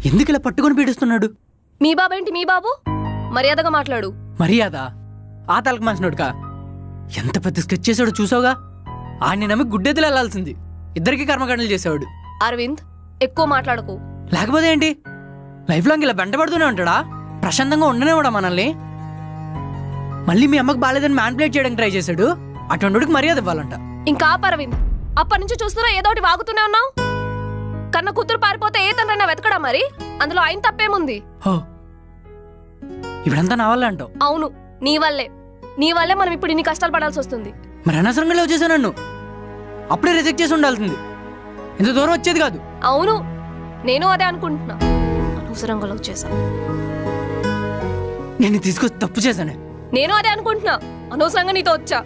ఎందుకు ఇలా పట్టుకొని పీడిస్తున్నాడు? మీ బాబు ఏంటి మీ బాబు? మర్యాదగా మాట్లాడు. మర్యాద? ఆ తలకు మాసినోడుకా? ఎంత పెద్ద స్కెచ్ చేసాడో చూసావుగా. ఆడిని నమ్మి గుడ్డెద్దులు వెళ్లాల్సింది. ఇద్దరికి కర్మకాండలు చేసేవాడు. అరవింద్ ఎక్కువ మాట్లాడకు. లేకపోతే ఏంటి, లైఫ్ లాంగ్ ఇలా వెంటబడుతూనే ఉంటాడా? ప్రశాంతంగా ఉండనేవాడా మనల్ని? మళ్ళీ మీ అమ్మకు బాలేదని మ్యాన్పులేట్ చేయడానికి ట్రై చేశాడు. అటువంటికి మర్యాద ఇవ్వాలంట. ఇంకా అరవింద్, అప్పటి నుంచి చూస్తున్నా ఏదోటి వాగుతూనే ఉన్నావు. కన్న కూతురు పారిపోతే ఏ తండ్రైనా వెతకడా? మరి అందులో ఆయన తప్పేముంది? ఇప్పుడంతా నా వల్లే అంటావు? అవును, నీ వల్లే మనం ఇప్పుడు ఇన్ని కష్టాలు పడాల్సి వస్తుంది. మరి అనవసరంగా లవ్ చేశాను నన్ను. అప్పుడే రిజెక్ట్ చేసి ఉండాల్సింది. ఇంత దూరం వచ్చేది కాదు. అవును, నేను అదే అనుకుంటున్నా. అనవసరంగా లవ్ చేశాను. నేను తీసుకొచ్చి తప్పు చేశానే. నేను అదే అనుకుంటున్నా. అనవసరంగా నీతో వచ్చా.